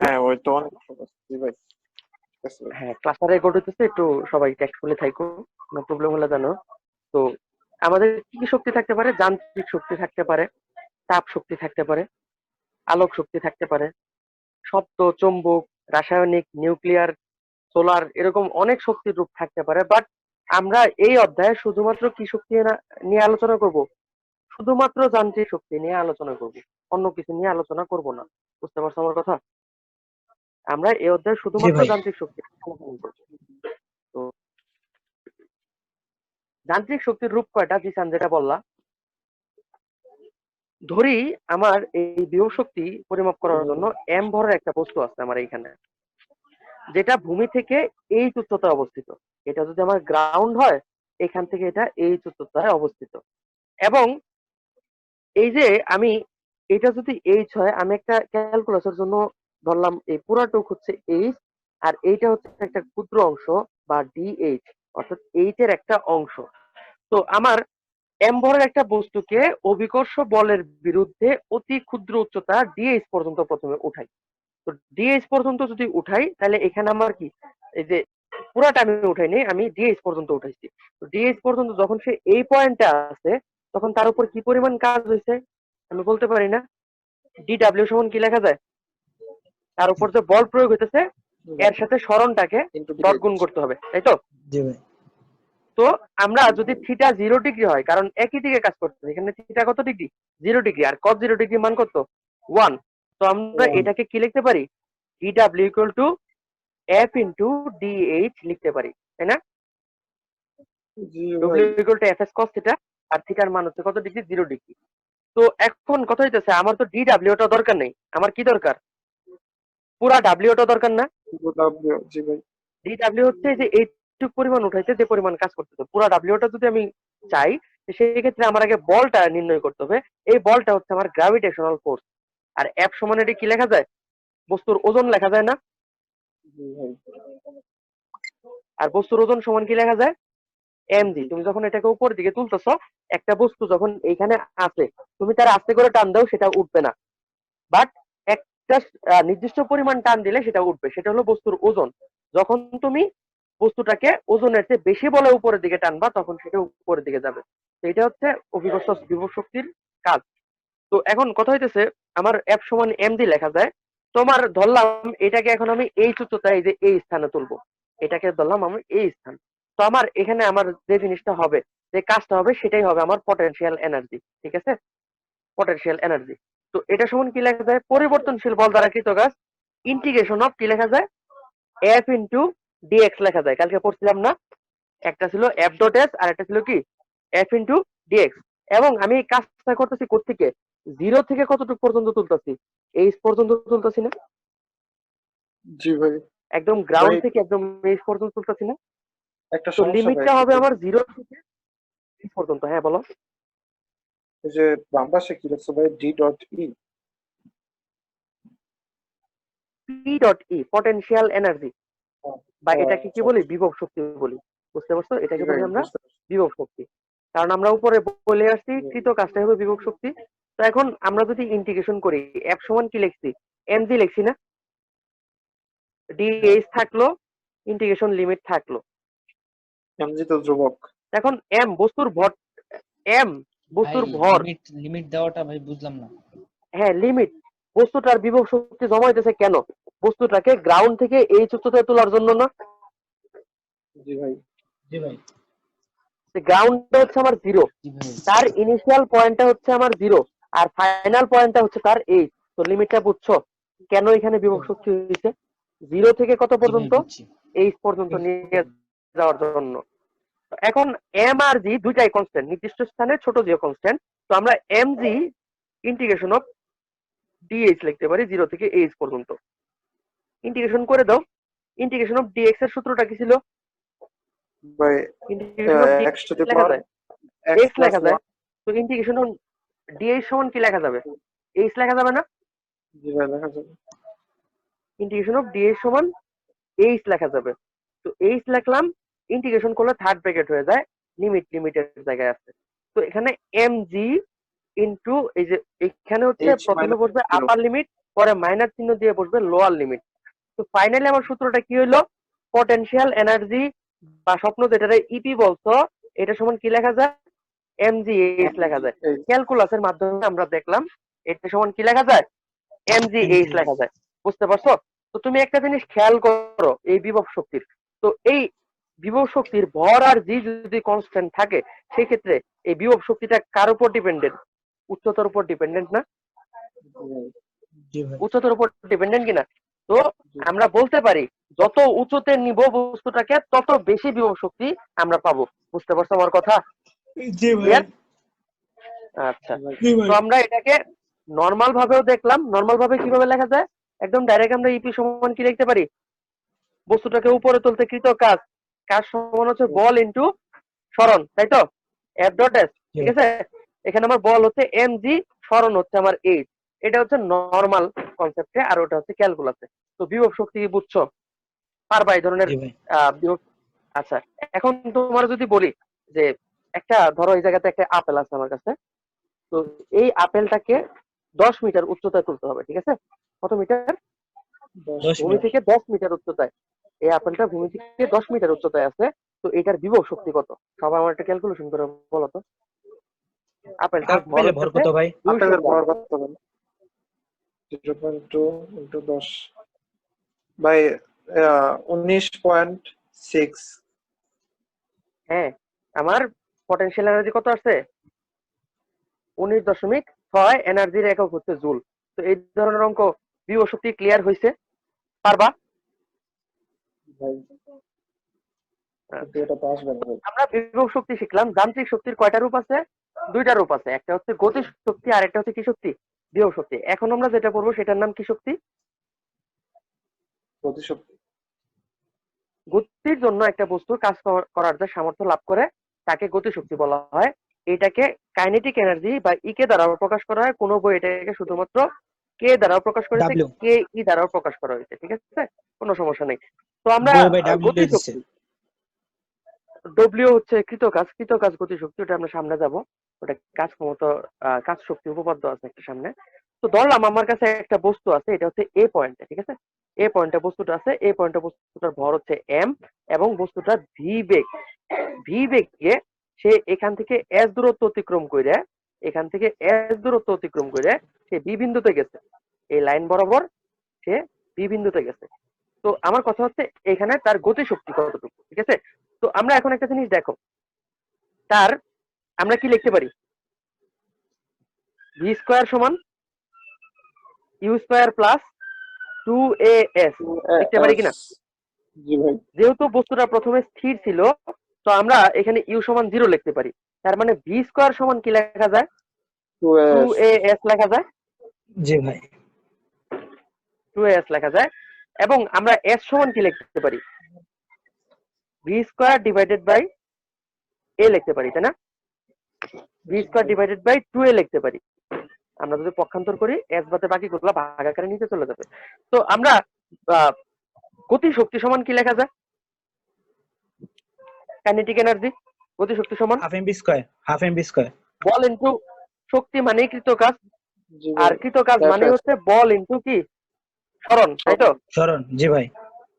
হ্যাঁ ওই তো অনেক সহজ। জি ভাই, ঠিক আছে ভাই। হ্যাঁ, ক্লাসটা রেকর্ড হইতেছে, একটু সবাই টেক্সটফুলি থাকো, কোনো প্রবলেম হলে জানো। তো আমাদের কি কি শক্তি থাকতে পারে? যান্ত্রিক শক্তি থাকতে পারে, তাপ শক্তি থাকতে পারে, আলোক শক্তি থাকতে পারে, শব্দ, চুম্বক, রাসায়নিক, নিউক্লিয়ার, সোলার, এরকম অনেক শক্তির রূপ থাকতে পারে। বাট আমরা এই অধ্যায়ে শুধুমাত্র কি শক্তি নিয়ে আলোচনা করব? শুধুমাত্র যান্ত্রিক শক্তি নিয়ে আলোচনা করব, অন্য কিছু নিয়ে আলোচনা করব না। বুঝতে পারছো আমার কথা? আমরা এই অধ্যায়ে জি শুধুমাত্র ভাই। যান্ত্রিক শক্তি নিয়ে আলোচনা করব। তো যান্ত্রিক শক্তির রূপ কয়টা, জিসান যেটা বললা, ধরি আমার এই বিভব শক্তি পরিমাপ করার জন্য এম ভরের একটা বস্তু আছে আমার এইখানে, যেটা ভূমি থেকে এই উচ্চতায় অবস্থিত। এটা যদি আমার গ্রাউন্ড হয়, এখান থেকে এটা এই উচ্চতায় অবস্থিত। এবং এই যে আমি, এটা যদি এইচ হয়, আমি একটা ক্যালকুলাসের জন্য ধরলাম এই পুরাটুক হচ্ছে এইচ, আর এইটা হচ্ছে একটা ক্ষুদ্র অংশ বা ডিএইচ, অর্থাৎ এইচ এর একটা অংশ। তো আমার এম ভরের একটা বস্তুকে অভিকর্ষ বলের বিরুদ্ধে অতি ক্ষুদ্র উচ্চতা ডিএইচ পর্যন্ত প্রথমে উঠাই। তো ডিএইচ পর্যন্ত যদি উঠাই, তাহলে এখানে আমার কি, এই যে পুরাটা আমি উঠাইনি, আমি ডিএইচ পর্যন্ত উঠাইছি। তো ডিএইচ পর্যন্ত যখন সে এই পয়েন্টে আছে, তখন তার উপর কি পরিমাণ কাজ হয়েছে আমি বলতে পারি না? ডিডাব্লিউ সমান কি লেখা যায়? তার উপর যে বল প্রয়োগ হইতেছে, এর সাথে সরণটাকে ইন্টু ডট ডিএইচ। গুণ করতে হবে, তাই তো? জি ভাই। তো আমরা যদি থিটা 0 ডিগ্রি হয়, কারণ একই দিকে কাজ করতেছে, এখানে থিটা কত ডিগ্রি? 0 ডিগ্রি, আর কস 0 ডিগ্রি মান কত? 1। তো আমরা এটাকে কি লিখতে পারি? D W equal to F into d H লিখতে পারি, তাই না? জি ভাই। W equal to F S cos theta, আর থিটার মান হচ্ছে কত ডিগ্রি? 0 ডিগ্রি। তো এখন কথা হইতেছে, আমার তো ডিডাব্লিউটা দরকার নেই, আমার কি দরকার? পুরা ডাব্লিউটা দরকার না? ডব্লিউ, জি ভাই। ডিডাব্লিউ হচ্ছে যে এইটুক পরিমাণ উঠাইছে, যে পরিমাণ কাজ করতেছে, পুরা ডাব্লিউটা যদি আমি চাই, সেই ক্ষেত্রে আমার আগে বলটা নির্ণয় করতে হবে। এই বলটা হচ্ছে আমার গ্রাভিটেশনাল ফোর্স। আর এফ সমান এটি কি লেখা যায়? বস্তুর ওজন লেখা যায় না? জি ভাই। আর বস্তুর ওজন সমান কি লেখা যায়? এমজি। তুমি যখন এটাকে উপর দিকে তুলতেছো, একটা বস্তু যখন এইখানে আছে, তুমি তার আস্তে করে টান দাও, সেটা উঠবে না। বাট একটা নির্দিষ্ট পরিমাণ টান দিলে সেটা উঠবে, সেটা হলো বস্তুর ওজন। যখন তুমি বস্তুটাকে ওজনের চেয়ে বেশি বলে উপরের দিকে টানবা, তখন সেটা উপরের দিকে যাবে। তো এটা হচ্ছে অভিকর্ষ বিভব শক্তির কাজ। তো এখন কথা হইতেছে, আমার এফ সমান এমজি লেখা যায়। তোমার ধরলাম এটাকে এখন আমি এই উচ্চতায়, এই যে এই স্থানে তুলবো, এটাকে ধরলাম আমি এই স্থান। তো আমার এখানে আমার যে জিনিসটা হবে, যে কাজটা হবে, সেটাই হবে আমার পটেনশিয়াল এনার্জি। ঠিক আছে? Potential energy. তো এটা সমান কি লেখা যায়? পরিবর্তনশীল বল দ্বারা কৃত কাজ ইন্টিগ্রেশন অফ কি লেখা যায়? এফ ইন্টু ডিএক্স লেখা যায়। কালকে পড়ছিলাম না? একটা ছিল এফ ডট এস, আর একটা ছিল কি এফ ইন্টু ডিএক্স। এবং আমি এই কাজটা করতেছি কোত্থেকে? 0 থেকে কতটুকু পর্যন্ত তুলতেছি? এইচ পর্যন্ত তুলতেছি না? জি ভাই। একদম ভাই গ্রাউন্ড থেকে একদম এইচ পর্যন্ত তুলতেছি না? একটা তো সমস্যা ভাই, লিমিটটা হবে সেটা আমার 0 থেকে এইচ পর্যন্ত। হ্যাঁ বলো। এই যে বাম পাশে কি লিখছো ভাই? D dot E. P dot E potential energy, বা এটাকে কি আচ্ছা বলি? আচ্ছা। বিভব শক্তি বলি। বুঝতে পারছো? জি এটাকে ভাই, বলি আমরা বুঝতে পারছি। বিভব শক্তি। কারণ আমরা উপরে বলে আসছি জি কৃত কাজটা হবে বিভব শক্তি। তো এখন আমরা যদি ইন্টিগ্রেশন করি, এফ সমান কি লিখছি? এমজি লিখছি না? ডিএইচ থাকলো, ইন্টিগ্রেশন লিমিট থাকলো। এমজি তো ধ্রুবক। এখন এম বস্তুর ভর, এম ভাই বস্তুর ভর। লিমিট লিমিট দেওয়াটা ভাই বুঝলাম না। হ্যাঁ, লিমিট। বস্তুটার বিভব শক্তি জমা হইতেছে কেন? বস্তুটাকে গ্রাউন্ড থেকে এই উচ্চতায় তোলার জন্য না? জি ভাই। জি ভাই। গ্রাউন্ডটা হচ্ছে আমার 0, জি ভাই। তার ইনিশিয়াল পয়েন্টটা হচ্ছে আমার 0, আর ফাইনাল পয়েন্টটা হচ্ছে তার এইচ। তো লিমিটটা বুঝছো কেন এখানে বিভব শক্তি হয়েছে? 0 থেকে কত জি ভাই পর্যন্ত? বুঝছি। এইচ পর্যন্ত নিয়ে যাওয়ার জন্য। এখন এম আর জি দুইটাই কনস্ট্যান্ট, নির্দিষ্ট স্থানে ছোট যে কনস্ট্যান্ট। তো আমরা M G integration of DH লিখতে পারি 0 থেকে এইচ পর্যন্ত। ইন্টিগ্রেশন করে দাও। ইন্টিগ্রেশন অফ ডিএক্স এর সূত্রটা কি ছিল? ভাই integration of X to d X দি লেখা পাওয়ার যায়, এক্স এক্স প্লাস লেখা যায়। ওয়ান। তো ইন্টিগ্রেশন অফ ডিএইচ সমান কি লেখা যাবে? এইচ লেখা যাবে না? জি ভাই, দেখা যাবে। ইন্টিগ্রেশন অফ ডিএইচ সমান এইচ লেখা যাবে। তো এইচ লিখলাম, ইন্টিগ্রেশন করলে থার্ড ব্র্যাকেট হয়ে যায়, লিমিটের জায়গায় আছে। তো এখানে এম জি ইনটু এই যে এখানে হচ্ছে H প্রথমে minus বসবে 0 আপার লিমিট, পরে মাইনাস চিহ্ন দিয়ে বসবে লোয়ার লিমিট। তো ফাইনালি আমার সূত্রটা কি হইলো, পটেনশিয়াল এনার্জি বা স্বপ্ন যেটা ইপি বলছো, এটা সমান কি লেখা যায়, এমজিএইচ লেখা যায়। MGH ক্যালকুলাসের মাধ্যমে আমরা দেখলাম এটা সমান কি লেখা যায়, এমজিএইচ লেখা যায়। বুঝতে পারছো? তো তুমি একটা জিনিস খেয়াল করো এই বিভব শক্তির, তো এই বিভব শক্তির ভর আর জি যদি কনস্ট্যান্ট থাকে সেই ক্ষেত্রে এই বিভব শক্তিটা কার উপর ডিপেন্ডেন্ট, উচ্চতার উপর ডিপেন্ডেন্ট না? জি ভাই। উচ্চতার উপর ডিপেন্ডেন্ট কিনা? তো আমরা বলতে পারি যত উঁচুতে নিব বস্তুটাকে তত বেশি বিভব শক্তি আমরা পাবো। বুঝতে পারছো আমার কথা? জি Clear? আচ্ছা, তো আমরা এটাকে নর্মাল ভাবেও দেখলাম। নর্মাল ভাবে কিভাবে লেখা যায়, একদম ডাইরেক্ট আমরা ইপি সমান কি লিখতে পারি, বস্তুটাকে উপরে তুলতে কৃত কাজ, কাজ সমান হচ্ছে বল ইনটু সরণ, তাই তো? এফ ডট এস, ঠিক আছে? এখানে আমার বল হচ্ছে এম জি, সরণ হচ্ছে আমার এইচ। এটা হচ্ছে নর্মাল কনসেপ্টে, আর ওটা হচ্ছে ক্যালকুলাসে। তো বিভব শক্তি কি বুঝছো? পারবা এই ধরনের জি ভাই। বিভব? আচ্ছা, এখন তোমার যদি বলি যে একটা ধরো এই জায়গাতে একটা আপেল আছে আমার কাছে, তো এই আপেলটাকে 10 মিটার উচ্চতায় তুলতে হবে, ঠিক আছে? কত মিটার? 10 ভূমি মিনিট। থেকে 10 মিটার উচ্চতায়। এই আপেলটা ভূমি থেকে 10 মিটার উচ্চতায় আছে। তো এটার বিভব শক্তি কত? সবাই আমার একটা ক্যালকুলেশন করে বলো তো। আপেলটার ভর আপেলের ভর হচ্ছে কত ভাই? 200 আপেলের গ্রাম। ভর কত হবে? 0.2 into 10 by 19.6। হ্যাঁ, আমার পটেনশিয়াল এনার্জি কত আছে? 19.6। এনার্জির একক হচ্ছে জুল। তো এই ধরনের অঙ্ক বিভব শক্তি ক্লিয়ার হয়েছে? পারবা? ভাই কিন্তু এটা তো আসবে না ভাই। আমরা বিভব শক্তি শিখলাম। যান্ত্রিক শক্তির কয়টা রূপ আছে? দুইটা রূপ আছে, একটা হচ্ছে গতি শক্তি আর একটা হচ্ছে কি শক্তি, বিভব শক্তি। এখন আমরা যেটা পড়বো সেটার নাম কি শক্তি? গতিশক্তি। গতির জন্য একটা বস্তুর কাজ করার যে সামর্থ্য লাভ করে তাকে গতি শক্তি বলা হয়। এটাকে কাইনেটিক এনার্জি বা ইকে দ্বারাও প্রকাশ করা হয়। কোনো বই এটাকে শুধুমাত্র কে দ্বারাও প্রকাশ করেছে, ডাব্লিউ। কে ই দ্বারাও প্রকাশ করা হয়েছে, ঠিক আছে? কোনো সমস্যা নেই। তো আমরা বই ভাই ডাব্লিউ গতি দিছে। শক্তি, ডব্লিউ হচ্ছে কৃতকাজ, কৃতকাজ গতি শক্তি, ওটা আমরা সামনে যাব। ওটা কাজ ক্ষমতা, কাজ শক্তি উপপাদ্য আছে একটা সামনে। তো ধরলাম আমার কাছে একটা বস্তু আছে, এটা হচ্ছে এ পয়েন্টে, ঠিক আছে? এ পয়েন্টে বস্তুটা আছে, এ পয়েন্টে বস্তুটার ভর হচ্ছে এম, এবং বস্তুটা ভি বেগ, ভি বেগে সে এখান থেকে এস দূরত্ব অতিক্রম করে, এখান থেকে এস দূরত্ব অতিক্রম করে সে বি বিন্দুতে গেছে। এই লাইন বরাবর সে বি বিন্দুতে গেছে। তো আমার কথা হচ্ছে এখানে তার গতি শক্তি কতটুকু, ঠিক আছে? তো আমরা এখন একটা জিনিস দেখো, তার আমরা কি লিখতে পারি, ভি স্কোয়ার সমান ইউ স্কোয়ার প্লাস 2as লিখতে পারি কিনা? জি ভাই। যেহেতু বস্তুটা প্রথমে স্থির ছিল, তো আমরা এখানে ইউ সমান 0 লিখতে পারি। তার মানে ভি স্কোয়ার সমান কি লেখা যায়, 2s 2as লেখা যায়, জি ভাই। 2as লেখা যায়। এবং আমরা এস সমান কি লিখতে পারি, ভি স্কোয়ার ডিভাইডেড বাই এ লিখতে পারি, তাই না? V square divided by 2a লিখতে পারি। আমরা যদি পক্ষান্তর করি এস বাদে বাকিগুলো ভাগাকারে নিচে চলে যাবে। তো আমরা গতি শক্তি সমান কি লেখা যায়, কাইনেটিক এনার্জি গতি শক্তি সমান half M V square, half M V square. বল ইনটু শক্তি মানেই কৃতকাজ, জি আর ভাই। কৃতকাজ মানে হচ্ছে বল ইনটু কি, সরণ, তাই তো? সরণ, জি ভাই।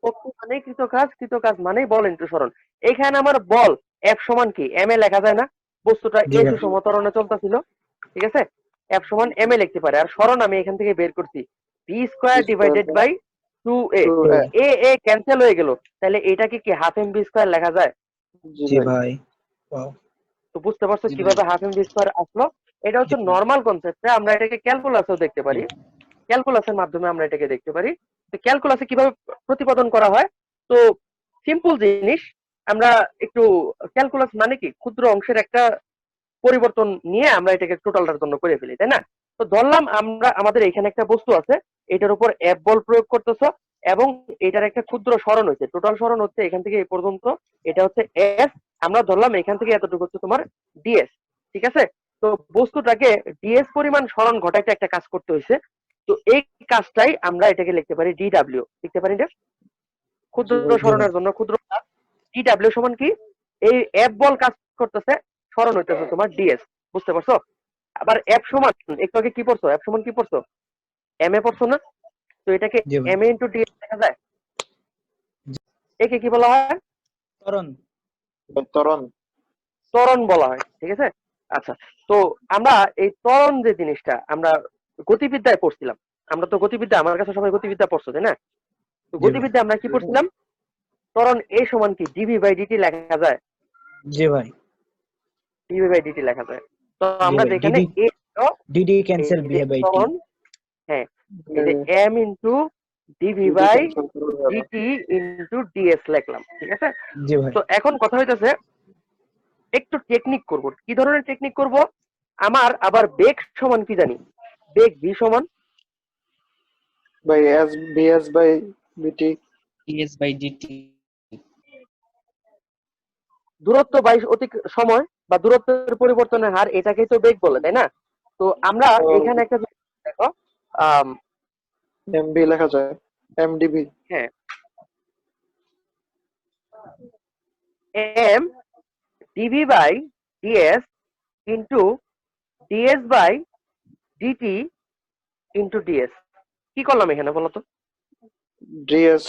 শক্তি মানেই কৃতকাজ, কৃতকাজ মানেই বল ইনটু সরণ। এখানে আমার বল এফ সমান কি, এম এ লেখা যায় না? বস্তুটা জি এ ভাই। সুষম ত্বরণে চলতেছিল, ঠিক আছে? এফ সমান এম এ লিখতে পারে। আর সরণ আমি এখান থেকে বের করছি B square divided by 2a। A A cancel হয়ে গেল, তাহলে এটাকে কি হাফ এম বি স্কোয়ার লেখা যায়? জি ভাই। ওয়াও। তো বুঝতে পারছো কিভাবে হাফ এম বি স্কোয়ার আসলো? এটা হচ্ছে নর্মাল কনসেপ্টে। আমরা এটাকে ক্যালকুলাসেও দেখতে পারি, ক্যালকুলাসের মাধ্যমে আমরা এটাকে দেখতে পারি। তো ক্যালকুলাসে কিভাবে প্রতিপাদন করা হয়? তো সিম্পল জিনিস, আমরা একটু ক্যালকুলাস মানে কি, ক্ষুদ্র অংশের একটা পরিবর্তন নিয়ে আমরা এটাকে টোটালটার জন্য করে ফেলি, তাই না? তো ধরলাম আমরা আমাদের এখানে একটা বস্তু আছে, এটার উপর এফ বল প্রয়োগ করতেছ, এবং এটার একটা ক্ষুদ্র সরণ হচ্ছে, টোটাল সরণ হচ্ছে এখান থেকে এই পর্যন্ত, এটা হচ্ছে এস। আমরা ধরলাম এখান থেকে এতটুকু হচ্ছে তোমার ডিএস, ঠিক আছে? তো বস্তুটাকে ডিএস পরিমাণ সরণ ঘটাইতে একটা কাজ করতে হয়েছে। তো এই কাজটাই আমরা এটাকে লিখতে পারি ডিডাব্লিউ, লিখতে পারি না? ক্ষুদ্র সরণের জন্য ক্ষুদ্র কাজ ডিডাব্লিউ সমান কি, এই এফ বল কাজ করতেছে, সরণ হইতেছে তোমার ডিএস। বুঝতে পারছো? আবার এফ সমান, একটু আগে কি পড়ছো, এফ সমান কি পড়ছো, এম এ পড়ছো না? তো এটাকে জি ভাই। এম এ ইন্টু ডি লেখা যায়। একে কি বলা হয়? ত্বরণ। ত্বরণ। ত্বরণ বলা হয়, ঠিক আছে। আচ্ছা, তো আমরা এই ত্বরণ যে জিনিসটা আমরা গতিবিদ্যায় পড়ছিলাম, আমরা তো গতিবিদ্যা, আমার কাছে সবাই গতিবিদ্যা পড়ছো তাই না? তো জি ভাই। গতিবিদ্যা আমরা কি পড়ছিলাম, ত্বরণ এ সমান কি ডিভি বাই ডিটি লেখা যায়, জি ভাই। ডিভি বাই ডিটি লেখা যায়। তো জি আমরা ভাই। যেখানে এ ডিডি এই ক্যান্সেল যে বিহে বাই টি। ত্বরণ, হ্যাঁ, এই যে M into DV DD by cancel করে গেল। ডিটি ইন্টু ডিএস লিখলাম, ঠিক আছে। জি ভাই। তো এখন কথা হইতেছে একটু টেকনিক করব। কি ধরনের টেকনিক করব? আমার আবার বেগ সমান কি জানি, বেগ ভি সমান বাই এস বিএস বাই বিটি। ds by dt দূরত্ব বাই অতি সময় বা দূরত্বের পরিবর্তনের হার, এটাকেই তো বেগ বলে তাই না? তো আমরা এখানে একটা জিনিস দেখো, আম, এমবি লেখা যায়, এমডিবি। হ্যাঁ, M DV by DS into DS by DT into DS. কি করলাম এখানে বলো তো? ডিএস,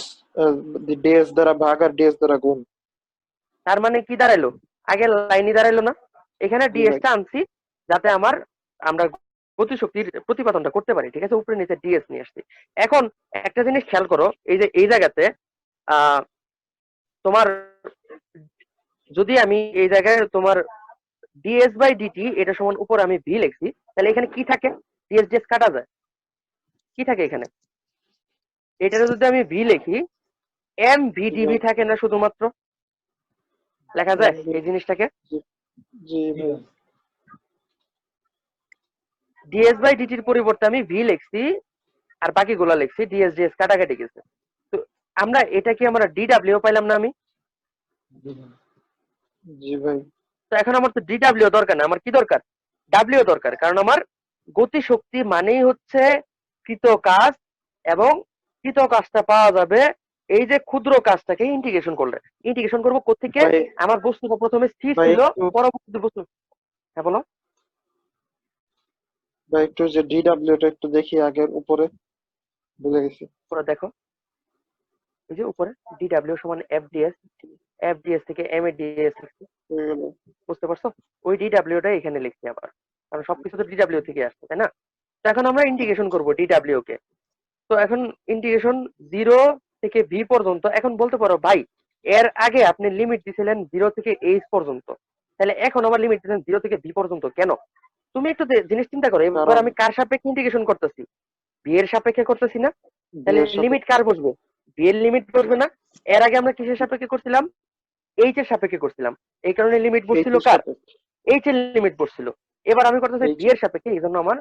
ডিএস দ্বারা ভাগ আর ডিএস দ্বারা গুণ। তার মানে কি দাঁড়াইলো, আগে লাইনই দাঁড়াইলো না? এখানে জি ডিএস ভাই। টা আনছি যাতে আমরা গতিশক্তির প্রতিপাদনটা করতে পারি, ঠিক আছে, উপরে নিচে ডিএস নিয়ে আসছি। এখন একটা জিনিস খেয়াল করো, এই যে এই জায়গাতে আহ তোমার, যদি আমি এই জায়গায় তোমার ডিএস বাই ডিটি এটা সমান উপর আমি ভি লিখছি, তাহলে এখানে কি থাকে? ডিএস ডিএস কাটা যায়, কি থাকে এখানে? এটাতে যদি আমি ভি লিখি, এম ভি ডিভি থাকে না শুধুমাত্র, লেখা যায় এই জিনিসটাকে। জি ভাই। ডিএস বাই ডিটির পরিবর্তে আমি ভি লিখছি আর বাকিগুলো লিখছি ডিএস ডিএস কাটাকাটি গেছে। তো আমরা এটা কি আমরা ডিডাব্লিউ পাইলাম না আমি? জি ভাই। তো এখন আমার তো ডিডাব্লিউ দরকার না, আমার কি দরকার? ডাব্লিউ দরকার, কারণ আমার গতিশক্তি মানেই হচ্ছে কৃত কাজ, এবং কৃত কাজটা পাওয়া যাবে এই যে ক্ষুদ্র কাজটাকে ইন্টিগ্রেশন করলে। ইন্টিগ্রেশন করবো কোত্থেকে? ভাই আমার বস্তুটা প্রথমে স্থির ভাই ছিল, একটু পরবর্তী বস্তু, হ্যাঁ বলো। ভাই একটু যে ডিডাব্লিউ টা একটু দেখি আগের উপরে, ভুলে গেছি। উপরে দেখো, এই যে উপরে ডিডাব্লিউ সমান এফডিএস, এফডিএস থেকে এম এ ডিএস লিখছি, হয়ে গেল। বুঝতে পারছো? ওই ডিডাব্লিউটা এখানে লিখছি আবার, কারণ সবকিছু তো ডিডাব্লিউ থেকে আসছে তাই না? তো এখন আমরা ইন্টিগ্রেশন করবো ডিডাব্লিউ কে। তো এখন ইন্টিগ্রেশন 0 থেকে ভি পর্যন্ত। এখন বলতে পারো ভাই, এর আগে আপনি লিমিট দিছিলেন 0 থেকে এইচ পর্যন্ত, তাহলে এখন আবার লিমিট দিচ্ছেন 0 থেকে ভি পর্যন্ত কেন? তুমি একটু জিনিস চিন্তা করো, এবার কারণ আমি কার সাপেক্ষে ইন্টিগ্রেশন করতেছি? ভি এর সাপেক্ষে করতেছি না? বি তাহলে এর সাথে লিমিট কার বসবে? ভি এর লিমিট বসবে না? এর আগে আমরা কিসের সাপেক্ষে করছিলাম? এইচ এর সাপেক্ষে করছিলাম, এই কারণে লিমিট এইচ বসছিল এর কার? সাথে এইচ এর লিমিট বসছিল। এবার আমি করতেছি এইচ। ভি এর সাপেক্ষে, এই জন্য আমার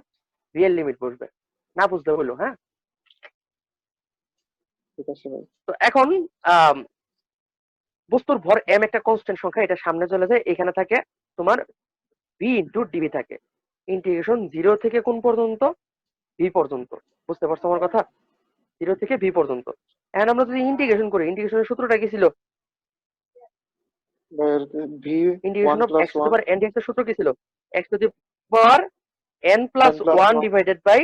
ভি এর লিমিট বসবে। না বুঝতে হলো, হ্যাঁ। ঠিক আছে ভাই। তো এখন আহ বস্তুর ভর এম একটা কনস্ট্যান্ট সংখ্যা, এটা সামনে চলে যায়, এখানে থাকে তোমার ভি ইন্টু ডিভি থাকে। ইন্টিগ্রেশন 0 থেকে কোন পর্যন্ত? ভি পর্যন্ত। বুঝতে পারছো আমার কথা? 0 থেকে ভি পর্যন্ত। এখন আমরা যদি ইন্টিগ্রেশন করি, ইন্টিগ্রেশনের সূত্রটা কি ছিল? ভাই V one integration of plus X to the one power N DX এর সূত্র কি ছিল? X to the power N plus N plus one one divided by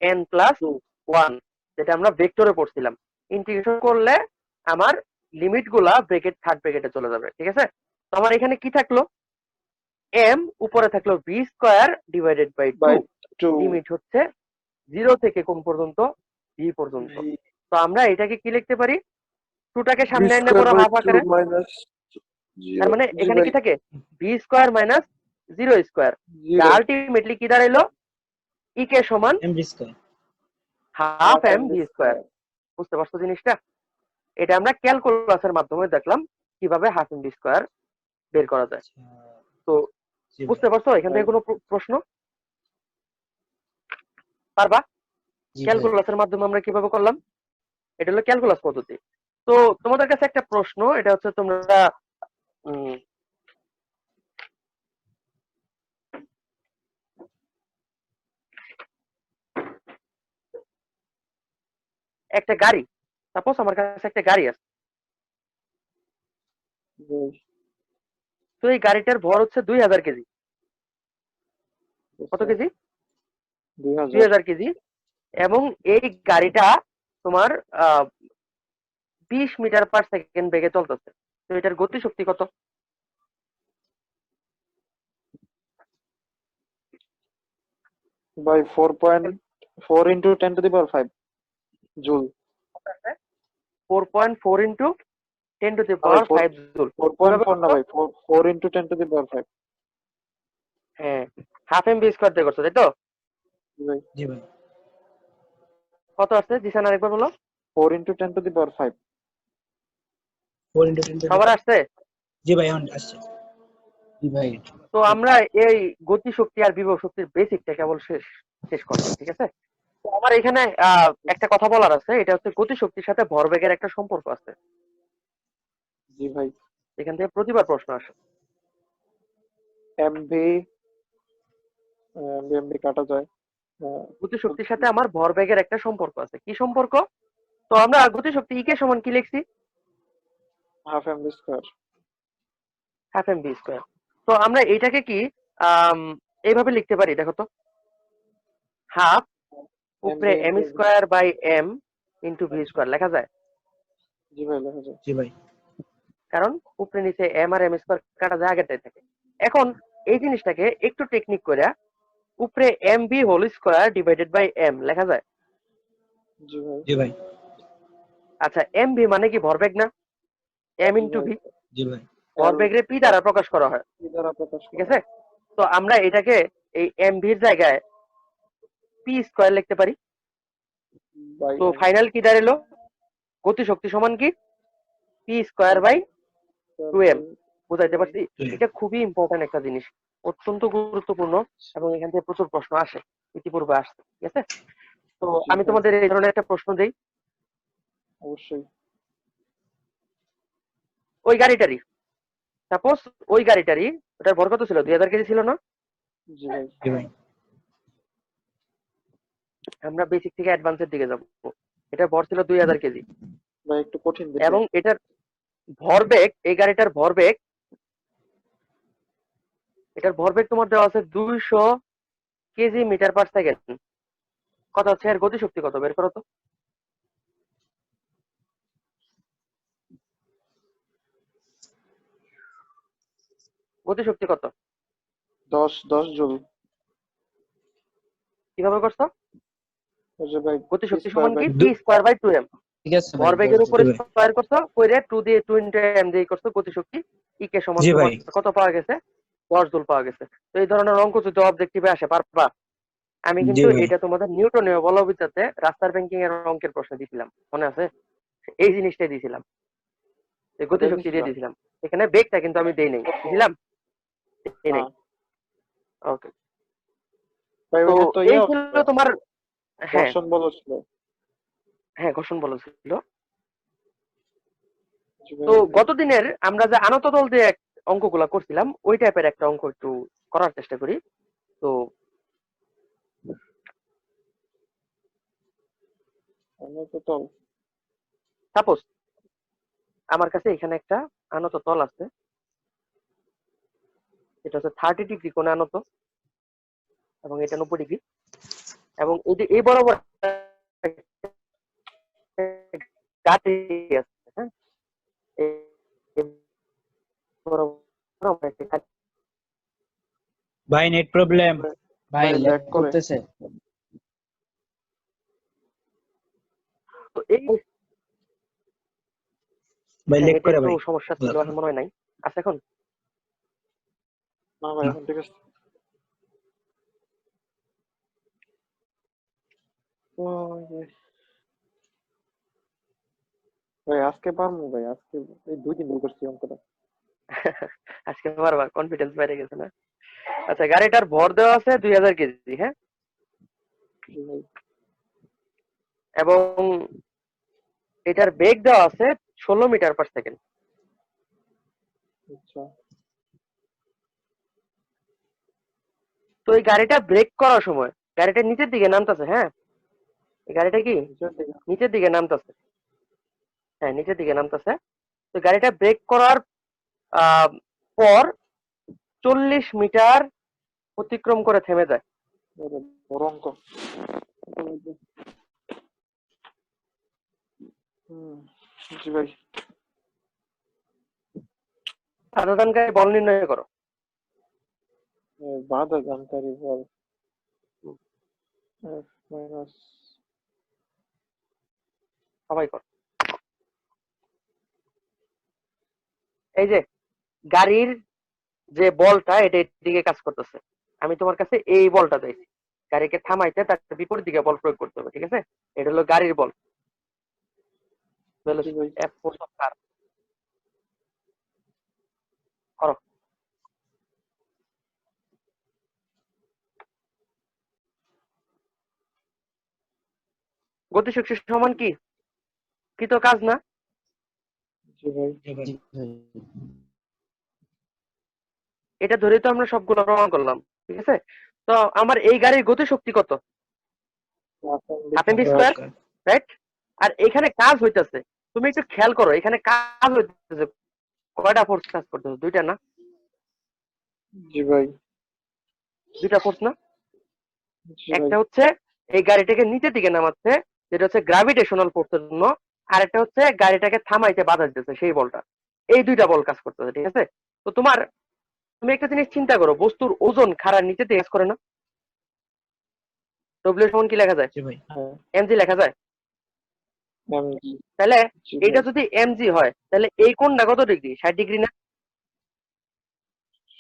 N plus two. One, যেটা আমরা ভেক্টরে পড়ছিলাম। ইন্টিগ্রেশন করলে আমার লিমিট গুলা ব্রেকেট, থার্ড ব্রেকেটে চলে যাবে, ঠিক আছে। তো আমার এখানে কি থাকলো? এম উপরে থাকলো V square divided by by 2, two. Limit হচ্ছে 0 থেকে কোন পর্যন্ত? ভি পর্যন্ত। ভি তো আমরা এটাকে কি লিখতে পারি? টুটাকে ভি সামনে এনে স্কয়ার পড়ো বাই হাফ টু আকারে, মাইনাস তার জিরো। মানে জি এখানে ভাই। কি থাকে? ভি স্কোয়ার মাইনাস 0 স্কোয়ার, যা জিরো। আলটিমেটলি কি দাঁড়াইলো? ই কে সমান M D square. Half half M M V V square. Square. বুঝতে পারছো জিনিসটা? এটা আমরা ক্যালকুলাসের মাধ্যমে দেখলাম কিভাবে হাফ এম ভি স্কোয়ার বের করা যায়। আচ্ছা। তো জি ভাই। বুঝতে পারছো এখান ভাই থেকে কোনো প্রশ্ন পারবা? জি ভাই। ক্যালকুলাসের মাধ্যমে আমরা কিভাবে করলাম, এটা হলো ক্যালকুলাস পদ্ধতি। তো তোমাদের কাছে একটা প্রশ্ন, এটা হচ্ছে তোমরা উম, একটা গাড়ি, সাপোজ আমার কাছে একটা গাড়ি আছে, ভাই তো এই গাড়িটার ভর হচ্ছে 2000 কেজি। কত কেজি? 2000। 2000 কেজি। এবং এই গাড়িটা তোমার 20 মিটার পার সেকেন্ড বেগে চলতেছে। তো এটার গতি শক্তি কত? ভাই 4.4 into 10 to the power 5 joule. 4.4 into 10 to the ভাই পাওয়ার 5 জুল। 4.4 না ভাই, 4 into 10 to the power 5। হ্যাঁ, হাফ এমবি স্কোয়ার দিয়ে করছো তাই তো? ভাই জি ভাই। কত আসছে জিসান আরেকবার বলো। 4 into 10 to the power 5। 4 into 10 to the সবার আসছে? জি ভাই এখন আসছে। জি ভাই। তো আমরা এই গতি শক্তি আর বিভব শক্তির বেসিকটা কেবল শেষ শেষ করলাম, ঠিক আছে? তো আমার এখানে একটা কথা বলার আছে, এটা হচ্ছে গতি শক্তির সাথে ভরবেগের একটা সম্পর্ক আছে। জি ভাই। এখান থেকে প্রতিবার প্রশ্ন আসে। এমভি এমভি কাটা যায়। গতি শক্তির সাথে আমার ভরবেগের একটা সম্পর্ক আছে। কি সম্পর্ক? তো আমরা গতি শক্তি ইকে সমান কি লিখছি? Half MV square. Half M B square. তো আমরা এইটাকে কি এইভাবে লিখতে পারি, দেখো তো। হাফ উপরে M square by M into V square লেখা যায়, জি ভাই লেখা যায়। জি ভাই। কারণ উপরে নিচে এম আর এম স্কোয়ার কাটা যায় আগেরটাই থাকে। এখন এই জিনিসটাকে একটু টেকনিক করে উপরে M B whole square divided by M লেখা যায়। জি ভাই। জি ভাই। আচ্ছা, এম ভি মানে কি ভরবেগ না? এম জি ইন্টু ভাই। ভি, জি ভাই। ভরবেগরে পি দ্বারা প্রকাশ করা হয়, কি দ্বারা প্রকাশ ঠিক করা আছে? তো আমরা এটাকে এই এম ভির জায়গায় পি স্কোয়ার লিখতে পারি। বাই তো এম ফাইনাল কি দাঁড়ালো? গতি শক্তি সমান কি? P square by 2m। বুঝাইতে পারছি? এটা খুবই ইম্পর্টেন্ট একটা জিনিস, অত্যন্ত গুরুত্বপূর্ণ, এবং এখান থেকে প্রচুর প্রশ্ন আসে, ইতিপূর্বে আসছে, ঠিক আছে? তো জি আমি ভাই। তোমাদের এই ধরনের একটা প্রশ্ন দিই। অবশ্যই। ওই গাড়িটারই, সাপোজ ওই গাড়িটারই, ওটার ভর কত ছিল? 2000 কেজি ছিল না? জি ভাই। জি ভাই। আমরা বেসিক থেকে অ্যাডভান্সের দিকে যাব। এটার ভর ছিল 2000 কেজি, ভাই একটু কঠিন দিছে। এবং এটার ভরবেগ, এই গাড়িটার ভরবেগ, এটার ভরবেগ তোমার দেওয়া আছে 200 কেজি মিটার পার সেকেন্ড। কথা হচ্ছে এর গতি শক্তি কত, বের করো তো। গতি শক্তি কত? 10 জুল। কিভাবে করছো? ওই যে ভাই গতি শক্তি স্কয়ার সমান বাই কি? P square by 2m। ঠিক আছে ভাই। ভরবেগের উপরে জি ভাই। স্কোয়ার করছো, করে 2 দিয়ে 2 ইন্টু m দিয়ে করছো গতি শক্তি। ই কে সমান জি তোমার ভাই। কত পাওয়া গেছে? 10 জুল পাওয়া গেছে। তো এই ধরনের অঙ্ক যদি অবজেক্টিভে আসে পারবা। আমি জি কিন্তু ভাই। এটা তোমাদের নিউটনীয় বলবিদ্যাতে রাস্তার ব্যাংকিং এর অঙ্কের প্রশ্ন দিয়েছিলাম, মনে আছে? এই জিনিসটাই দিয়েছিলাম, এই গতি শক্তি দিয়ে দিয়েছিলাম। এখানে বেগটা কিন্তু আমি দেই নাই, দিয়েছিলাম? দেই নাই। ওকে। ভাই তো ওইখানে তো এই ইয়ে ছিল তোমার, হ্যাঁ ঘর্ষণ বল ছিল। হ্যাঁ, ঘর্ষণ বল ছিল। জি ভাই, তো ওকে। গত দিনের আমরা যে আনত দল দিয়ে অঙ্কগুলা করছিলাম, ওই টাইপের একটা অঙ্ক একটু করার চেষ্টা করি। তো আমরা তো তল। সাপোজ আমার কাছে এখানে একটা আনত তল আছে, এটা হচ্ছে 30 ডিগ্রি কোণে আনত, এবং এটা 90 ডিগ্রি, এবং এই যে এই বরাবর গাঁথি আছে, হ্যাঁ, এই বরাবর আমরা একটা গাঁথি ভাই নেট প্রবলেম। ভাই ল্যাগ করে। করতেছে। তো এই, ভাই হ্যাঁ, লেট এটা করে একটু ভাই। সমস্যা ছিল, এখন মনে হয় নাই। আচ্ছা, এখন না ভাই না। এখন ঠিক আছে। ও, ভাই আজকে পারবো ভাই, আজকে এই 2 দিন ভুল করছি অঙ্কটা। আজকে বারবার কনফিডেন্স বেড়ে গেছে না? আচ্ছা, গাড়িটার ভর দেওয়া আছে 2000 কেজি, হ্যাঁ, জি ভাই। এবং এটার বেগ দেওয়া আছে 16 মিটার পার সেকেন্ড। আচ্ছা। তো এই গাড়িটা ব্রেক করার সময় গাড়িটা নিচের দিকে নামতেছে, হ্যাঁ, এই গাড়িটা কি নিচের দিকে। নিচের দিকে নামতেছে, হ্যাঁ, নিচের দিকে নামতেছে। তো গাড়িটা ব্রেক করার পর 40 মিটার অতিক্রম করে থেমে যায়। আরে বড় অঙ্ক। হুম, জি ভাই। বাধাদানকারী বল নির্ণয় করো। বাধা জানকারী বল F minus সবাই করো। এই যে গাড়ির যে বলটা এটা এদিকে কাজ করতেছে, আমি তোমার কাছে এই বলটা দিয়েছি, গাড়িকে থামাইতে তার বিপরীত দিকে বল প্রয়োগ করতে হবে, ঠিক আছে? এটা হলো গাড়ির বল, জি ভাই। এফ ফোর্স অফ কার। করো। গতিশক্তি সমান কি? কি তো কাজ না? জি ভাই। এটা ধরে তো আমরা সবগুলো প্রমাণ করলাম, ঠিক আছে? তো আমার এই গাড়ির গতিশক্তি কত? Half MV square, right? আর এখানে কাজ হইতেছে, তুমি একটু খেয়াল করো, এখানে কাজ হইতেছে কয়টা ফোর্স কাজ করতেছে? দুইটা না? জি ভাই। দুইটা ফোর্স না? জি ভাই। একটা হচ্ছে এই গাড়িটাকে নিচের দিকে নামাচ্ছে, যেটা হচ্ছে গ্রাভিটেশনাল ফোর্সের জন্য, আর একটা হচ্ছে গাড়িটাকে থামাইতে বাধা দিতেছে, সেই বলটা। এই দুইটা বল কাজ করতেছে, ঠিক আছে? তো তুমি একটা জিনিস চিন্তা করো, বস্তুর ওজন খাড়ার নিচে দিয়ে কাজ করে না? ডব্লিউ সমান কি লেখা যায়? জি ভাই। হ্যাঁ, এমজি লেখা যায়। mg তাহলে জি এটা ভাই। যদি এমজি হয়, তাহলে এই কোণটা কত ডিগ্রি? 60 ডিগ্রি না?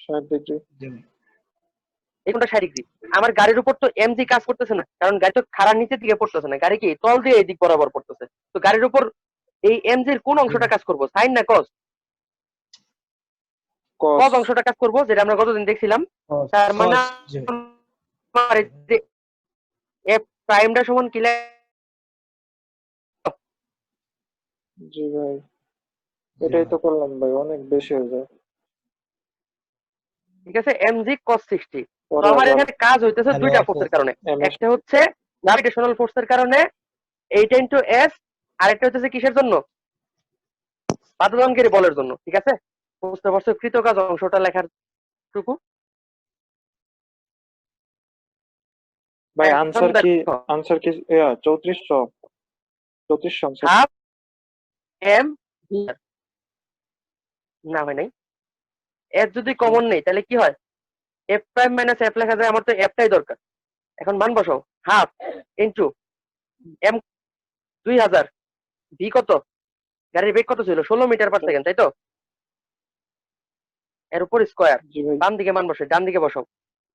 60 ডিগ্রি। জি ভাই। এই কোণটা 60 ডিগ্রি। আমার গাড়ির উপর তো এমজি কাজ করতেছে না, কারণ গাড়ি তো খাড়ার নিচের দিকে পড়তেছে না, গাড়ি কি তল দিয়ে এই দিক বরাবর পড়তেছে। তো গাড়ির উপর এই এমজির কোন অংশটা কাজ করবো, সাইন না কজ? cos কজ অংশটা কাজ করবো, যেটা আমরা গতদিন দেখছিলাম। তার মানে জি ভাই। আমার এই যে এফ প্রাইমটা সমান কি লেখা? জি ভাই। এটাই তো করলাম ভাই, অনেক বেশি হয়ে যায়। ঠিক আছে, এমজি cos 60। তো পরে আমার আবার এখানে কাজ হইতেছে হ্যালো দুইটা আপু। ফোর্সের কারণে। ms একটা হচ্ছে গ্র্যাভিটেশনাল ফোর্সের কারণে 8 * s, আরেকটা হচ্ছে কিসের জন্য? বাধাদানকারী বলের জন্য, ঠিক আছে? বুঝতে পারছো কৃতকাজ অংশটা লেখার টুকু? ভাই এখন আনসার কি? দেখো, আনসার কি 3400 3400 আনসার। হাফ এম না হয় নাই, এফ যদি কমন নেই তাহলে কি হয়? এফ প্রাইম মাইনাস এফ লেখা যায়, আমার তো এফটাই দরকার। এখন মান বসাও, হাফ ইন্টু এম 2000, ভি কত? গাড়ির বেগ কত ছিল? 16 মিটার/সেকেন্ড, তাই তো? এর উপর স্কোয়ার, জি ভাই। বাম দিকে মান বসে, ডান দিকে বসাও।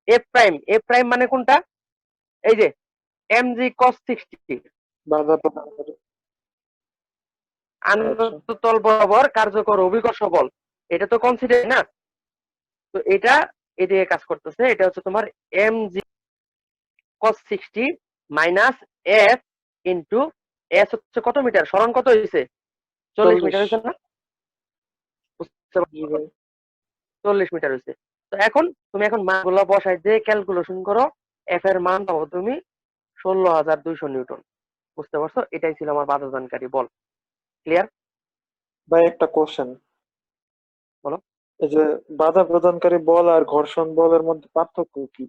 এফ প্রাইম মানে কোনটা? এই যে এমজি cos 60, বাধা প্রদান করে। আচ্ছা। আনত তল বরাবর কার্যকর অভিকর্ষ বল, এটা তো কনসিডার না? তো এটা এদিকে কাজ করতেছে, এটা হচ্ছে তোমার MG cos 60 minus F into S হচ্ছে কত মিটার, সরণ কত হয়েছে? 40 মিটার হয়েছে না? বুঝতে জি পারছো? ভাই। 40 মিটার হয়েছে। তো এখন তুমি মানগুলো বসাই দিয়ে ক্যালকুলেশন করো, এফ এর মান পাবো তুমি 16,200 নিউটন। বুঝতে পারছো? এটাই ছিল আমার বাধাদানকারী বল। ক্লিয়ার? ভাই একটা কোশ্চেন, বলো। এই যে বাধা প্রদানকারী বল আর ঘর্ষণ বলের মধ্যে পার্থক্য কি?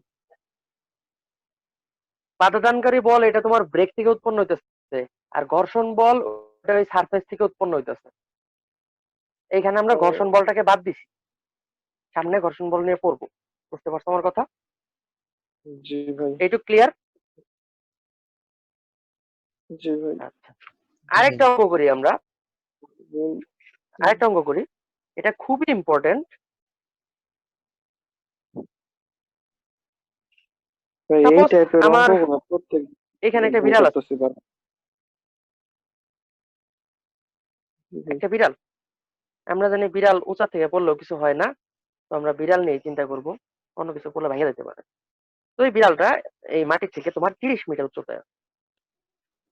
বাধাদানকারী বল এটা তোমার ব্রেক থেকে উৎপন্ন হইতেছে, আর ঘর্ষণ বল ওটা ওই সারফেস থেকে উৎপন্ন হইতেছে। এইখানে আমরা ও, ঘর্ষণ বলটাকে বাদ দিছি, সামনে ঘর্ষণ বল নিয়ে পড়বো। বুঝতে পারছো আমার কথা? জি ভাই। এইটুক ক্লিয়ার? জি ভাই। আচ্ছা, আরেকটা অঙ্ক করি আমরা, ভাই, আরেকটা অঙ্ক করি, এটা খুবই ইম্পর্টেন্ট। ভাই এই সাপোজ টাইপের আমার অঙ্কগুলো প্রত্যেক এখানে একটা ভুল বিড়াল আছে, করতেছি বার। জি ভাই। একটা বিড়াল। আমরা জানি বিড়াল উঁচা থেকে পড়লেও কিছু হয় না, তো আমরা বিড়াল নিয়ে চিন্তা করব, অন্য কিছু পড়লে ভেঙে যেতে পারে। তো এই বিড়ালটা এই মাটির থেকে তোমার 30 মিটার উচ্চতায় আছে,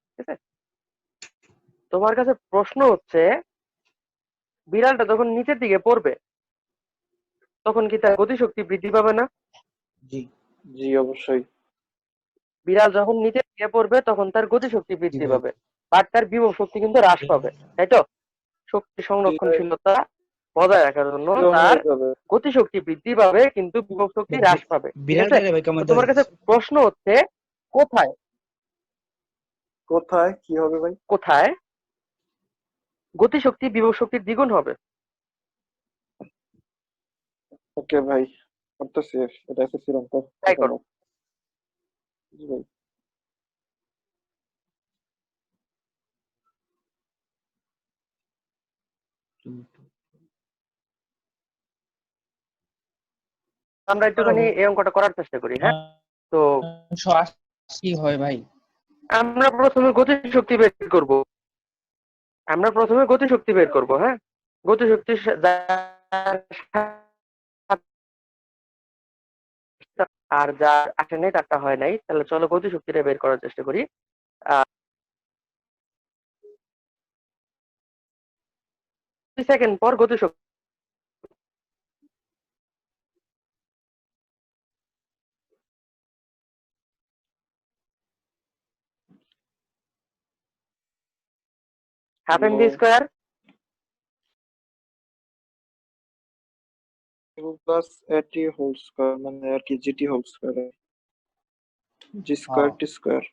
ঠিক আছে? তোমার কাছে প্রশ্ন হচ্ছে, বিড়ালটা যখন নিচের দিকে পড়বে তখন কি তার গতিশক্তি বৃদ্ধি পাবে না? জি। জি অবশ্যই। বিড়াল যখন নিচের দিকে পড়বে তখন তার গতিশক্তি জি বৃদ্ধি ভাই। পাবে, বাট তার বিভব শক্তি কিন্তু হ্রাস পাবে, তাই তো? শক্তি জি ভাই। সংরক্ষণশীলতা বজায় রাখার জন্য Slow তার হয়ে যাবে। গতিশক্তি বৃদ্ধি পাবে কিন্তু বিভব শক্তি হ্রাস পাবে। ঠিক বিড়াল আছে? রে ভাই কেমন তো তোমার কাছে প্রশ্ন হচ্ছে কোথায় কোথায় কি হবে ভাই? কোথায় গতিশক্তি বিভব শক্তির দ্বিগুণ হবে? ওকে ভাই, করতেছি। এটা এসএসসি অঙ্ক। তাই করো। জি ভাই। আমরা একটুখানি এই অঙ্কটা করার চেষ্টা করি। হ্যাঁ, তো 180 হয় ভাই। আমরা প্রথমে গতিশক্তি বের করব। আমরা প্রথমে গতিশক্তি বের করব। হ্যাঁ, গতিশক্তি আর যার 8 নেই তারটা হয় নাই, তাহলে চলো গতিশক্তিটা বের করার চেষ্টা করি। 2 সেকেন্ড পর গতিশক্তি half M V square plus AT whole square মানে আর কি GT whole square, G square T square.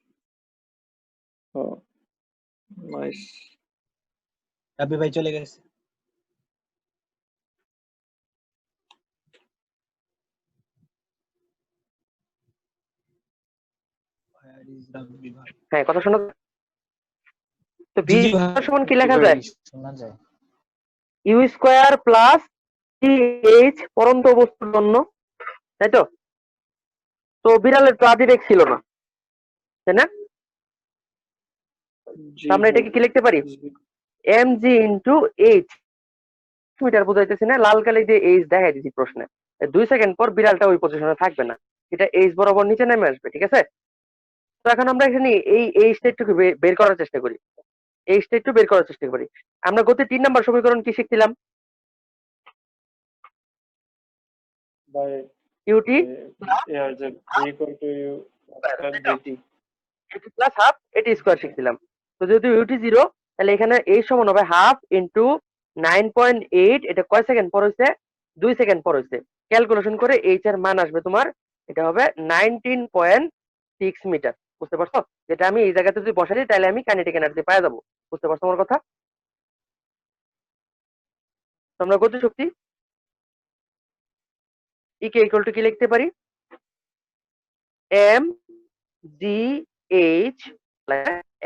হ্যাঁ, নাইস। রাব্বি ভাই চলে গেছে। Where is রাব্বি ভাই? হ্যাঁ, কথা শোনো। তো জি ভি জি ভাই। সমান কি লেখা ভাই, যায়? শোনা যায়। U square plus T H পরন্ত বস্তুর জন্য, তাই তো? তো বিড়ালের তো আদি বেগ ছিল না, তাই না? জি তো আমরা ভাই, এটাকে কি লিখতে পারি? জি। M G into H metre বুঝাইতেছি না, লাল কালি দিয়ে এইচ দেখাই দিচ্ছি প্রশ্নে। 2 সেকেন্ড পর বিড়ালটা ওই পজিশনে থাকবে না, এটা এইচ বরাবর নিচে নেমে আসবে। ঠিক আছে? তো এখন আমরা এখানে এই এইচটা একটু বের করার চেষ্টা করি। এইচটা একটু বের করার চেষ্টা করি। আমরা গতি 3 নাম্বার সমীকরণ কি শিখছিলাম? ভাই ইউটি এর যে v equal to U square GT. AT plus half AT square শিখছিলাম। তো যেহেতু ইউটি 0, তাহলে এখানে এই সমান হবে হাফ ইন্টু 9.8। এটা কয় সেকেন্ড পর হয়েছে? 2 সেকেন্ড পর হয়েছে। ক্যালকুলেশন করে এইচ এর মান আসবে তোমার, এটা হবে 19.6 মিটার। বুঝতে পারছো? যেটা আমি এই জায়গাতে যদি বসাই দিই তাহলে আমি কাইনেটিক এনার্জি পেয়ে যাবো। বুঝতে পারছো আমার কথা? তোমরা গতি শক্তি ইকে ইকুয়াল টু কি লিখতে পারি? এম জি এইচ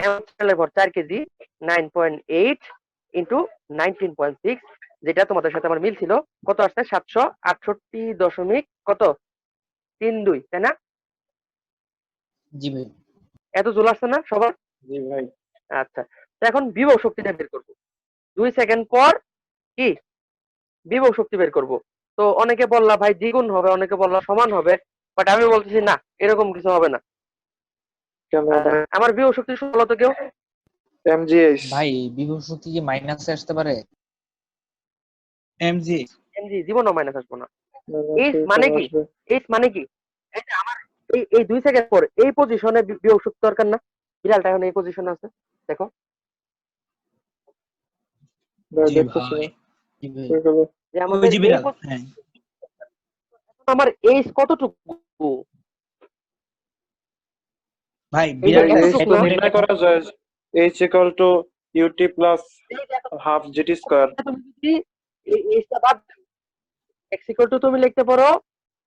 এম ভর 4 কেজি 9.8 ইন্টু 19.6, যেটা তোমাদের সাথে আমার মিল ছিল। কত আসছে? 768 দশমিক কত 32, তাই না? জি ভাই। এত জোল আসছে না সবার? জি ভাই। আচ্ছা, তো এখন বিভব শক্তিটা বের করবো। 2 সেকেন্ড পর কি বিভব শক্তি বের করব। তো অনেকে বললা ভাই দ্বিগুণ হবে, অনেকে বললা সমান হবে, বাট আমি বলতেছি না, এরকম কিছু হবে না। কেন ভাই? আমার বিভব শক্তি বলো তো কেউ। এমজিএইচ। ভাই বিভব শক্তি কি মাইনাসে আসতে পারে? এমজি এমজি জীবনও মাইনাস আসবো না। এইচ মানে কি? এইচ মানে কি? এই যে আমার এই 2 সেকেন্ড পর এই পজিশনে বিভব শক্তি দরকার না? বিড়ালটা এখন এই পজিশনে আছে, দেখো। জি দেখতেছি ভাই। জি ভাই। যে ওই আমাদের যে এই বিড়াল। হ্যাঁ আমার এইচ কতটুকু? ভাই এই যে বিড়াল এতটুকু না? নির্ণয় করা যায় h equal to UT plus half GT square. তুমি যদি এই এইচটা বাদ এক্স ইকুয়াল টু তুমি লিখতে পারো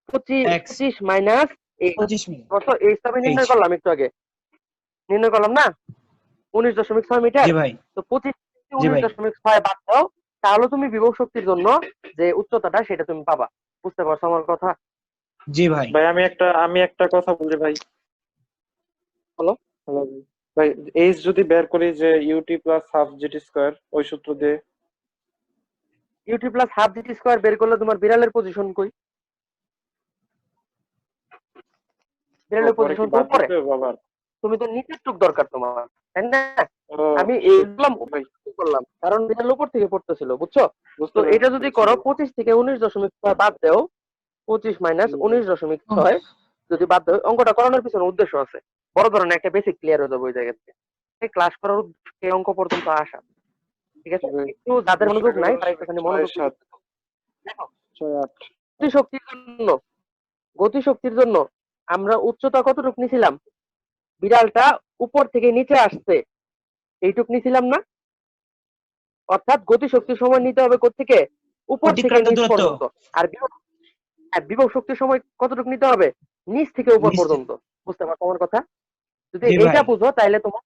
25 মাইনাস 25 মিনিট কত এইচটা আমি নির্ণয় এইচ। করলাম একটু আগে, নির্ণয় করলাম না 19.6 মিটার। জি ভাই। তো 25 থেকে জি ভাই। 19.6 বাদ দাও, তাহলে তুমি বিভব শক্তির জন্য যে উচ্চতাটা সেটা তুমি পাবা। বুঝতে পারছো আমার কথা? জি ভাই। ভাই আমি একটা কথা বলি ভাই। বলো। হ্যালো ভাই, এইচ যদি বের করি যে UT plus half GT square ওই সূত্র দিয়ে। UT plus half GT square বের করলে তোমার বিড়ালের পজিশন কই? বিড়ালের পরে কি পজিশন তো বাদ উপরে, দিতে হবে আবার? তুমি তো নিচের টুক দরকার তোমার, তাই না? ও আমি এইগুলাম ভাই, করলাম কারণ বিড়াল উপর থেকে পড়তেছিল, বুঝছো? বুঝতে তো এটা যদি পেরেছি করো ভাই। 25 থেকে 19.6 বাদ দাও, 25 মাইনাস 19.6 যদি বাদ দাও, অঙ্কটা করানোর পিছনে উদ্দেশ্য আছে। বড় ধরনের একটা বেসিক ক্লিয়ার হয়ে যাবে ওই জায়গা থেকে। ক্লাস করার উদ্দেশ্যে এই অঙ্ক পর্যন্ত আসা। ঠিক আছে? একটু যাদের মনোযোগ নাই তারা একটুখানি মনোযোগ দিয়ে 7.5 দেখো 6 8 গতিশক্তির জন্য আমরা উচ্চতা কতটুকু নিছিলাম? বিড়ালটা উপর থেকে নিচে আসছে এইটুক নিছিলাম না? অর্থাৎ গতিশক্তির সময় নিতে হবে কোত্থেকে? উপর থেকে অতিক্রান্ত নিচ দূরত্ব পর্যন্ত। আর বিভব শক্তির সময় কতটুকু নিতে হবে? নিচ থেকে উপর নিচ থেকে। পর্যন্ত। বুঝতে পারছো আমার কথা? যদি জি এইটা ভাই। বুঝো তাহলে তোমার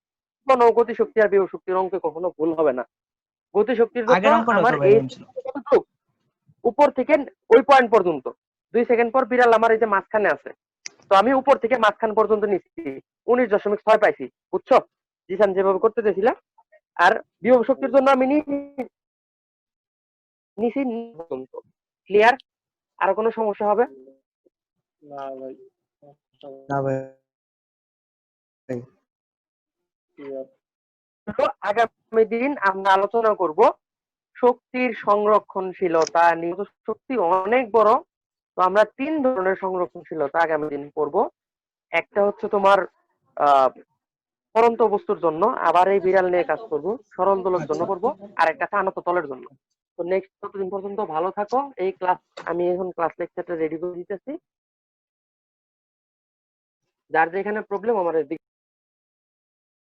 কোনো গতিশক্তি আর বিভব শক্তির অঙ্কে কখনো ভুল হবে না। গতিশক্তির জন্য আগের অঙ্কটা আমার তো ভাই এই এরকম ছিল। কতটুকু? উপর থেকে ওই পয়েন্ট পর্যন্ত। 2 সেকেন্ড পর বিড়াল আমার এই যে মাঝখানে আছে, তো আমি উপর থেকে মাঝখান পর্যন্ত নিচ্ছি 19.6 পাইছি। বুঝছো জিসান যেভাবে করতে চেয়েছিলাম? আর বিভব শক্তির জন্য আমি নিচে পর্যন্ত। ক্লিয়ার? আর কোনো সমস্যা হবে? না ভাই না ভাই। clear। তো আগামী দিন আমরা আলোচনা করব শক্তির সংরক্ষণশীলতা নিয়ে। শক্তি অনেক বড়, তো আমরা 3 ধরনের সংরক্ষণশীলতা আগামী দিন পড়ব। একটা হচ্ছে তোমার আহ পরন্ত বস্তুর জন্য, আবার এই বিড়াল নিয়ে কাজ করব। সরল দোলক জন্য আচ্ছা। করব, আর একটা আনত তলের জন্য। তো নেক্সট ততদিন পর্যন্ত ভালো থাকো। এই ক্লাস আমি এখন ক্লাস লেকচারটা রেডি করে দিতেছি। যার যেখানে প্রবলেম আমার